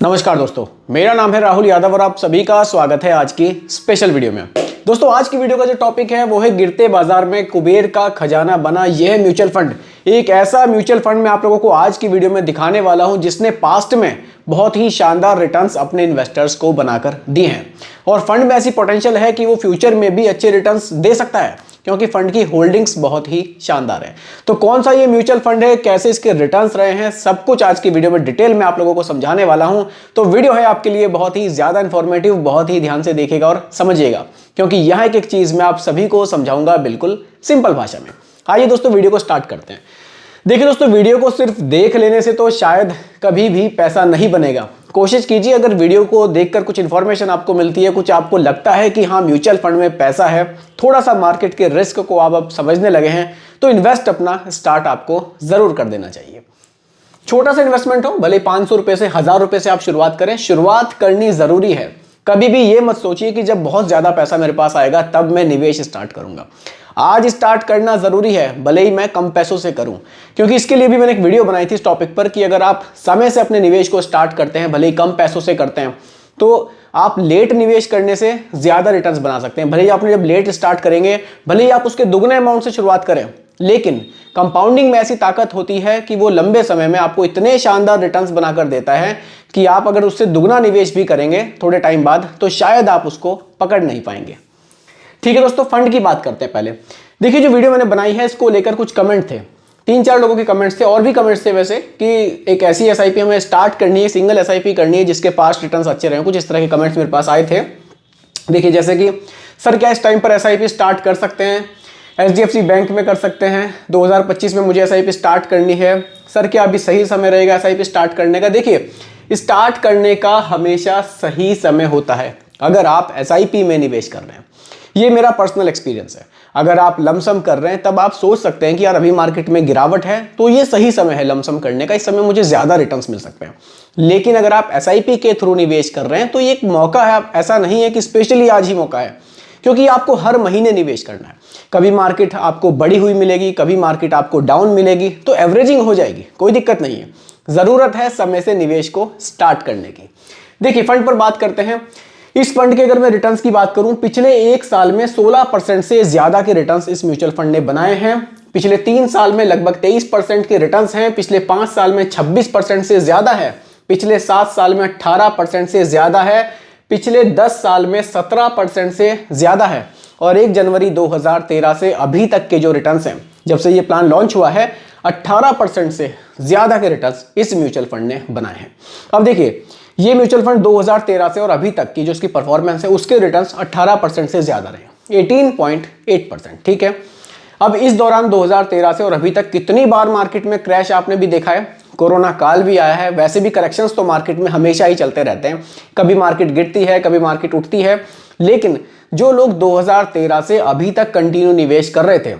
नमस्कार दोस्तों, मेरा नाम है राहुल यादव और आप सभी का स्वागत है आज की स्पेशल वीडियो में। दोस्तों, आज की वीडियो का जो टॉपिक है वो है गिरते बाजार में कुबेर का खजाना बना यह म्यूचुअल फंड। एक ऐसा म्यूचुअल फंड मैं आप लोगों को आज की वीडियो में दिखाने वाला हूं जिसने पास्ट में बहुत ही शानदार रिटर्न्स अपने इन्वेस्टर्स को बनाकर दिए हैं और फंड में ऐसी पोटेंशियल है कि वो फ्यूचर में भी अच्छे रिटर्न्स दे सकता है क्योंकि फंड की होल्डिंग्स बहुत ही शानदार है। तो कौन सा ये म्यूचुअल फंड है, कैसे इसके रिटर्न्स रहे हैं, सब कुछ आज की वीडियो में डिटेल में आप लोगों को समझाने वाला हूं। तो वीडियो है आपके लिए बहुत ही ज्यादा इंफॉर्मेटिव, बहुत ही ध्यान से देखिएगा और समझिएगा क्योंकि यह एक चीज मैं आप सभी को समझाऊंगा बिल्कुल सिंपल भाषा में। आइए दोस्तों, वीडियो को स्टार्ट करते हैं। देखिए दोस्तों, वीडियो को सिर्फ देख लेने से तो शायद कभी भी पैसा नहीं बनेगा। कोशिश कीजिए, अगर वीडियो को देखकर कुछ इन्फॉर्मेशन आपको मिलती है, कुछ आपको लगता है कि हाँ म्यूचुअल फंड में पैसा है, थोड़ा सा मार्केट के रिस्क को आप अब समझने लगे हैं, तो इन्वेस्ट अपना स्टार्ट आपको जरूर कर देना चाहिए। छोटा सा इन्वेस्टमेंट हो, भले 500 रुपए से 1000 रुपए से आप शुरुआत करें, शुरुआत करनी जरूरी है। कभी भी ये मत सोचिए कि जब बहुत ज्यादा पैसा मेरे पास आएगा तब मैं निवेश स्टार्ट करूंगा। आज स्टार्ट करना जरूरी है, भले ही मैं कम पैसों से करूं, क्योंकि इसके लिए भी मैंने एक वीडियो बनाई थी इस टॉपिक पर कि अगर आप समय से अपने निवेश को स्टार्ट करते हैं, भले ही कम पैसों से करते हैं, तो आप लेट निवेश करने से ज्यादा रिटर्न्स बना सकते हैं। भले ही आपने जब लेट स्टार्ट करेंगे, भले ही आप उसके दुगने अमाउंट से शुरुआत करें, लेकिन कंपाउंडिंग में ऐसी ताकत होती है कि वो लंबे समय में आपको इतने शानदार रिटर्न्स बनाकर देता है कि आप अगर उससे दुगना निवेश भी करेंगे थोड़े टाइम बाद तो शायद आप उसको पकड़ नहीं पाएंगे। ठीक है दोस्तों, फंड की बात करते हैं। पहले देखिए, जो वीडियो मैंने बनाई है इसको लेकर कुछ कमेंट थे, 3-4 लोगों के कमेंट्स थे और भी कमेंट्स थे वैसे, कि एक ऐसी एसआईपी हमें स्टार्ट करनी है, सिंगल एसआईपी करनी है जिसके पास रिटर्न्स अच्छे रहे। कुछ इस तरह के कमेंट्स मेरे पास आए थे। देखिए, जैसे कि सर क्या इस टाइम पर एसआईपी स्टार्ट कर सकते हैं, एचडीएफसी बैंक में कर सकते हैं, 2025 में मुझे एसआईपी स्टार्ट करनी है, सर क्या अभी सही समय रहेगा एसआईपी स्टार्ट करने का। देखिए, स्टार्ट करने का हमेशा सही समय होता है अगर आप एसआईपी में निवेश कर रहे हैं। ये मेरा पर्सनल एक्सपीरियंस है। अगर आप लमसम कर रहे हैं तब आप सोच सकते हैं कि यार अभी मार्केट में गिरावट है तो ये सही समय है लमसम करने का, इस समय मुझे ज्यादा रिटर्न्स मिल सकते हैं। लेकिन अगर आप एसआईपी के थ्रू निवेश कर रहे हैं तो ये एक मौका है, ऐसा नहीं है कि स्पेशली आज ही मौका है, क्योंकि आपको हर महीने निवेश करना है। कभी मार्केट आपको बढ़ी हुई मिलेगी, कभी मार्केट आपको डाउन मिलेगी, तो एवरेजिंग हो जाएगी, कोई दिक्कत नहीं है। जरूरत है समय से निवेश को स्टार्ट करने की। देखिए, फंड पर बात करते हैं। इस फंड के अगर मैं रिटर्न्स की बात करूं, पिछले 1 साल में 16% से ज्यादा के रिटर्न्स इस म्यूचुअल फंड ने बनाए हैं। पिछले 3 साल में लगभग 23% के रिटर्न्स हैं। पिछले 5 साल में 26% से ज्यादा है। पिछले 7 साल में 18% से ज्यादा है। पिछले 10 साल में 17% से ज्यादा है। और 1 जनवरी 2013 से अभी तक के जो रिटर्न्स हैं, जब से ये प्लान लॉन्च हुआ है, 18% से ज्यादा के रिटर्न्स इस म्यूचुअल फंड ने बनाए हैं। अब देखिए, ये म्यूचुअल फंड 2013 से और अभी तक की जो इसकी परफॉर्मेंस है उसके रिटर्न्स 18% से ज्यादा रहे, 18.8%। ठीक है, अब इस दौरान 2013 से और अभी तक कितनी बार मार्केट में क्रैश आपने भी देखा है, कोरोना काल भी आया है, वैसे भी करेक्शंस तो मार्केट में हमेशा ही चलते रहते हैं, कभी मार्केट गिरती है, कभी मार्केट उठती है। लेकिन जो लोग 2013 से अभी तक कंटिन्यू निवेश कर रहे थे,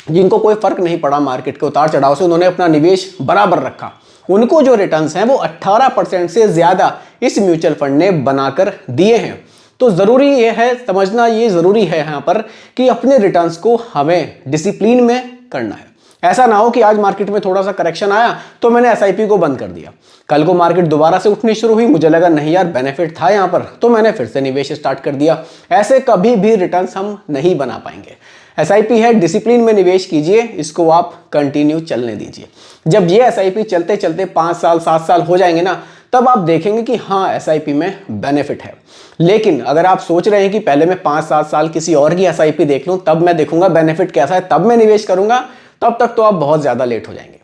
जिनको कोई फर्क नहीं पड़ा मार्केट के उतार चढ़ाव से, उन्होंने अपना निवेश बराबर रखा, उनको जो रिटर्न्स हैं वो 18% से ज्यादा इस म्यूचुअल फंड ने बनाकर दिए हैं। तो जरूरी ये है समझना, ये जरूरी है यहां पर कि अपने रिटर्न्स को हमें डिसिप्लिन में करना है। ऐसा ना हो कि आज मार्केट में थोड़ा सा करेक्शन आया तो मैंने एसआईपी को बंद कर दिया, कल को मार्केट दोबारा से उठनी शुरू हुई, मुझे लगा नहीं यार बेनिफिट था यहां पर, तो मैंने फिर से निवेश स्टार्ट कर दिया। ऐसे कभी भी रिटर्न्स हम नहीं बना पाएंगे। एसआईपी है, डिसिप्लिन में निवेश कीजिए, इसको आप कंटिन्यू चलने दीजिए। जब ये एसआईपी चलते चलते 5 साल 7 साल हो जाएंगे ना, तब आप देखेंगे कि हाँ एसआईपी में बेनिफिट है। लेकिन अगर आप सोच रहे हैं कि पहले मैं 5-7 साल किसी और की एसआईपी देख लूं, तब मैं देखूंगा बेनिफिट कैसा है, तब मैं निवेश करूंगा, तब तक तो आप बहुत ज्यादा लेट हो जाएंगे।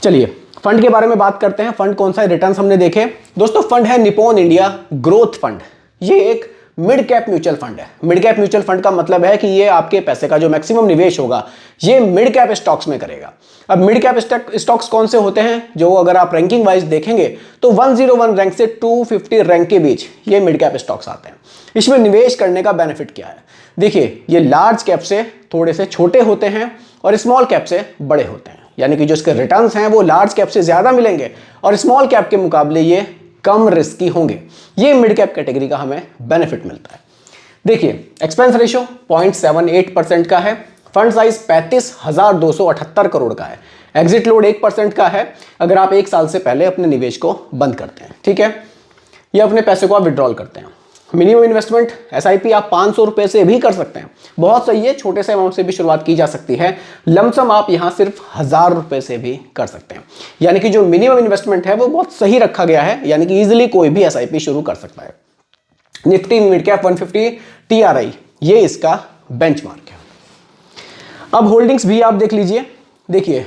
चलिए फंड के बारे में बात करते हैं। फंड कौन सा है, रिटर्न्स हमने देखे। दोस्तों, फंड है निप्पॉन इंडिया ग्रोथ फंड। ये एक मिड कैप म्यूचुअल फंड है। मिड कैप म्यूचुअल फंड का मतलब है कि ये आपके पैसे का जो मैक्सिमम निवेश होगा ये मिड कैप स्टॉक्स में करेगा। अब मिड कैप स्टॉक्स कौन से होते हैं, जो अगर आप रैंकिंग वाइज देखेंगे तो 101 रैंक से 250 रैंक के बीच ये मिड कैप स्टॉक्स आते हैं। इसमें निवेश करने का बेनिफिट क्या है, देखिए ये लार्ज कैप से थोड़े से छोटे होते हैं और स्मॉल कैप से बड़े होते हैं, यानी कि जो इसके रिटर्न्स हैं वो लार्ज कैप से ज्यादा मिलेंगे और स्मॉल कैप के मुकाबले ये कम रिस्की होंगे। ये मिड कैप कैटेगरी का हमें बेनिफिट मिलता है। देखिए, एक्सपेंस रेशियो 0.78% का है। फंड साइज 35,278 करोड़ का है। एग्जिट लोड 1% का है अगर आप 1 साल से पहले अपने निवेश को बंद करते हैं। ठीक है, या अपने पैसे को आप विड्रॉल करते हैं। मिनिमम इन्वेस्टमेंट एसआईपी आप 500 रुपए से भी कर सकते हैं, बहुत सही है, छोटे से अमाउंट से भी शुरुआत की जा सकती है। लमसम आप यहां सिर्फ 1000 रुपए से भी कर सकते हैं, यानी कि जो मिनिमम इन्वेस्टमेंट है वो बहुत सही रखा गया है, यानी कि इजीली कोई भी एसआईपी शुरू कर सकता है। निफ्टी मिड कैप 150 टीआरआई ये इसका बेंचमार्क है। अब होल्डिंग्स भी आप देख लीजिए, देखिए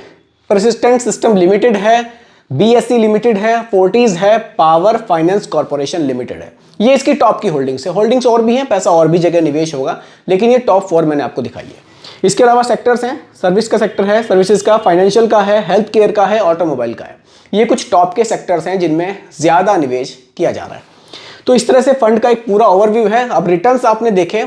परसिस्टेंट सिस्टम लिमिटेड है, बीएससी लिमिटेड है, फोर्टीज है, पावर फाइनेंस कॉर्पोरेशन लिमिटेड है, ये इसकी टॉप की होल्डिंग्स है। होल्डिंग्स और भी हैं, पैसा और भी जगह निवेश होगा, लेकिन ये टॉप 4 मैंने आपको दिखाई है। इसके अलावा सेक्टर्स हैं, सर्विस का सेक्टर है, सर्विसेज का, फाइनेंशियल का है, हेल्थ केयर का है, ऑटोमोबाइल का है। ये कुछ टॉप के सेक्टर्स हैं जिनमें ज्यादा निवेश किया जा रहा है। तो इस तरह से फंड का एक पूरा ओवरव्यू है। अब रिटर्न्स आपने देखे,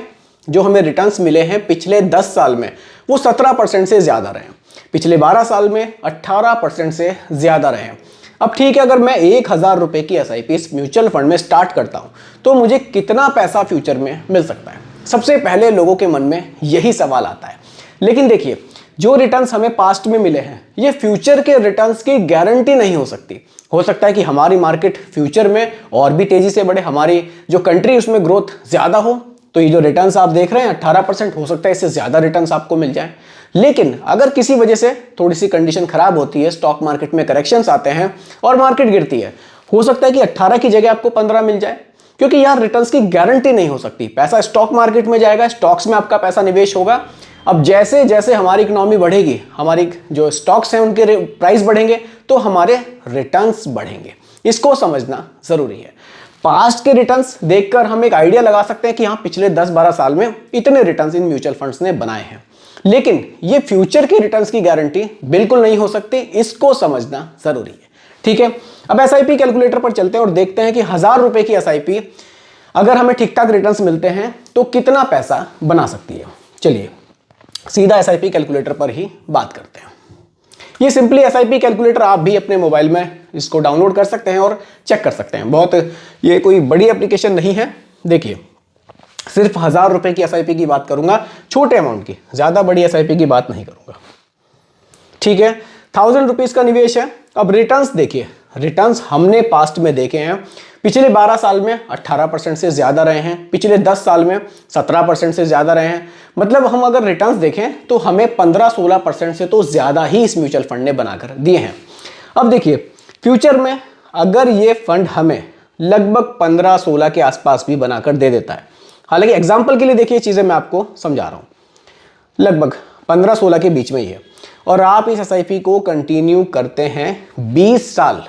जो हमें रिटर्न्स मिले हैं पिछले 10 साल में वो 17% से ज्यादा रहे हैं, पिछले 12 साल में 18% से ज्यादा रहे हैं। अब ठीक है, अगर मैं 1000 रुपए की एसआईपी इस म्यूचुअल फंड में स्टार्ट करता हूं तो मुझे कितना पैसा फ्यूचर में मिल सकता है? सबसे पहले लोगों के मन में यही सवाल आता है। लेकिन देखिए, जो रिटर्न्स हमें पास्ट में मिले हैं ये फ्यूचर के रिटर्न्स की गारंटी नहीं हो सकती। हो सकता है कि हमारी मार्केट फ्यूचर में और भी तेजी से बढ़े, हमारी जो कंट्री उसमें ग्रोथ ज्यादा हो, तो ये जो रिटर्न्स आप देख रहे हैं 18%, हो सकता है इससे ज्यादा रिटर्न्स आपको मिल जाए। लेकिन अगर किसी वजह से थोड़ी सी कंडीशन खराब होती है, स्टॉक मार्केट में करेक्शंस आते हैं और मार्केट गिरती है, हो सकता है कि 18 की जगह आपको 15 मिल जाए, क्योंकि यार रिटर्न्स की गारंटी नहीं हो सकती। पैसा स्टॉक मार्केट में जाएगा, स्टॉक्स में आपका पैसा निवेश होगा। अब जैसे जैसे हमारी इकोनॉमी बढ़ेगी, हमारी जो स्टॉक्स हैं उनके प्राइस बढ़ेंगे तो हमारे रिटर्न्स बढ़ेंगे। इसको समझना जरूरी है। पास्ट के रिटर्न्स देखकर हम एक आइडिया लगा सकते हैं कि हाँ पिछले 10-12 साल में इतने रिटर्न्स इन म्यूचुअल फंड्स ने बनाए हैं, लेकिन ये फ्यूचर के रिटर्न्स की गारंटी बिल्कुल नहीं हो सकती, इसको समझना जरूरी है। ठीक है, अब एसआईपी कैलकुलेटर पर चलते हैं और देखते हैं कि 1000 रुपए की एसआईपी अगर हमें ठीक ठाक रिटर्न्स मिलते हैं तो कितना पैसा बना सकती है। चलिए सीधा एसआईपी कैलकुलेटर पर ही बात करते हैं। ये सिंपली एसआईपी कैलकुलेटर आप भी अपने मोबाइल में इसको डाउनलोड कर सकते हैं और चेक कर सकते हैं। बहुत ये कोई बड़ी एप्लीकेशन नहीं है। देखिए सिर्फ 1000 रुपए की एसआईपी की बात करूंगा, छोटे अमाउंट की, ज्यादा बड़ी एसआईपी की बात नहीं करूंगा। ठीक है, 1000 रुपीज का निवेश है। अब रिटर्न्स देखिए, रिटर्न्स हमने पास्ट में देखे हैं, पिछले 12 साल में 18% से ज्यादा रहे हैं, पिछले 10 साल में 17% से ज्यादा रहे हैं। मतलब हम अगर रिटर्न्स देखें तो हमें 15-16% से तो ज्यादा ही इस म्यूचुअल फंड ने बनाकर दिए हैं। अब देखिए फ्यूचर में अगर ये फंड हमें लगभग 15-16 के आसपास भी बनाकर दे देता है, हालांकि एग्जाम्पल के लिए देखिए चीजें मैं आपको समझा रहा हूं, लगभग 15-16 के बीच में ही है, और आप इस एसआईपी को कंटिन्यू करते हैं 20 साल,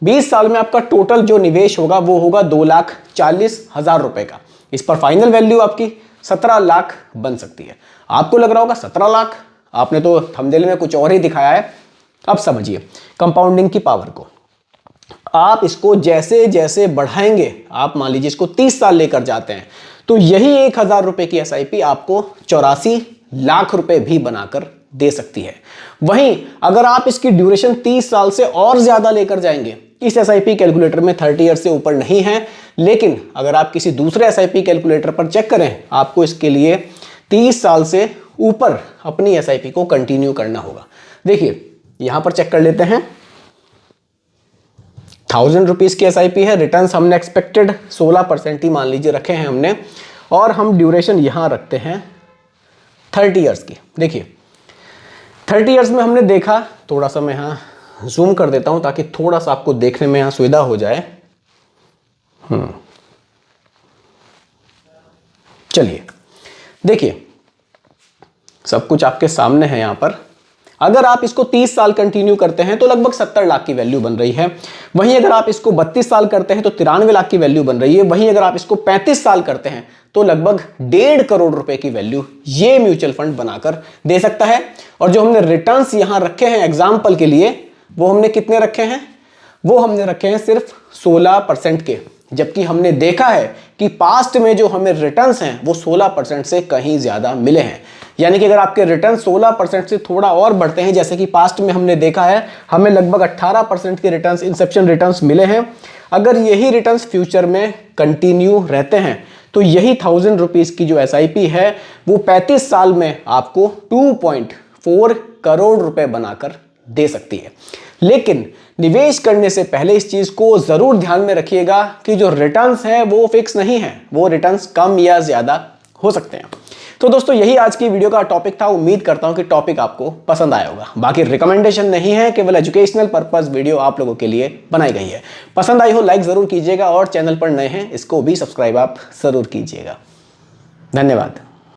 20 साल में आपका टोटल जो निवेश होगा वो होगा 2,40,000 रुपए का। इस पर फाइनल वैल्यू आपकी 17 लाख बन सकती है। आपको लग रहा होगा 17 लाख, आपने तो थंबनेल में कुछ और ही दिखाया है। अब समझिए कंपाउंडिंग की पावर को, आप इसको जैसे जैसे बढ़ाएंगे, आप मान लीजिए इसको 30 साल लेकर जाते हैं, तो यही 1000 रुपए की एसआईपी आपको 84 लाख रुपए भी बनाकर दे सकती है। वहीं अगर आप इसकी ड्यूरेशन 30 साल से और ज्यादा लेकर जाएंगे, इस एसआईपी कैलकुलेटर में 30 ईयर से ऊपर नहीं है, लेकिन अगर आप किसी दूसरे एसआईपी कैलकुलेटर पर चेक करें, आपको इसके लिए 30 साल से ऊपर अपनी एसआईपी को कंटिन्यू करना होगा। देखिए यहां पर चेक कर लेते हैं, 1000 रुपीज की एसआईपी है, रिटर्न्स हमने एक्सपेक्टेड 16% ही मान लीजिए रखे हैं हमने, और हम ड्यूरेशन यहां रखते हैं 30 ईयर्स की। देखिए 30 ईयर्स में हमने देखा, थोड़ा सा मैं यहां जूम कर देता हूं ताकि थोड़ा सा आपको देखने में यहां सुविधा हो जाए। चलिए देखिए सब कुछ आपके सामने है यहां पर। अगर आप इसको 30 साल कंटिन्यू करते हैं तो लगभग 70 लाख की वैल्यू बन रही है। वहीं अगर आप इसको 32 साल करते हैं तो 93 लाख की वैल्यू बन रही है। वहीं अगर आप इसको 35 साल करते हैं तो लगभग 1.5 करोड़ रुपए की वैल्यू ये म्यूचुअल फंड बनाकर दे सकता है। और जो हमने रिटर्न्स यहां रखे हैं एग्जाम्पल के लिए, वो हमने कितने रखे हैं? वो हमने रखे हैं सिर्फ 16% के, जबकि हमने देखा है कि पास्ट में जो हमें रिटर्न्स हैं वो 16% से कहीं ज्यादा मिले हैं। यानी कि अगर आपके रिटर्न 16% से थोड़ा और बढ़ते हैं, जैसे कि पास्ट में हमने देखा है, हमें लगभग 18% के रिटर्न्स, इंसेप्शन रिटर्न्स मिले हैं। अगर यही रिटर्न्स फ्यूचर में कंटिन्यू रहते हैं तो यही 1000 रुपीज की जो एसआईपी है वो 35 साल में आपको 2.4 करोड़ रुपए बनाकर दे सकती है। लेकिन निवेश करने से पहले इस चीज को जरूर ध्यान में रखिएगा कि जो रिटर्न्स है वो फिक्स नहीं है, वो रिटर्न्स कम या ज्यादा हो सकते हैं। तो दोस्तों यही आज की वीडियो का टॉपिक था। उम्मीद करता हूं कि टॉपिक आपको पसंद आया होगा। बाकी रिकमेंडेशन नहीं है, केवल एजुकेशनल पर्पस वीडियो आप लोगों के लिए बनाई गई है। पसंद आई हो लाइक जरूर कीजिएगा और चैनल पर नए हैं इसको भी सब्सक्राइब आप जरूर कीजिएगा। धन्यवाद।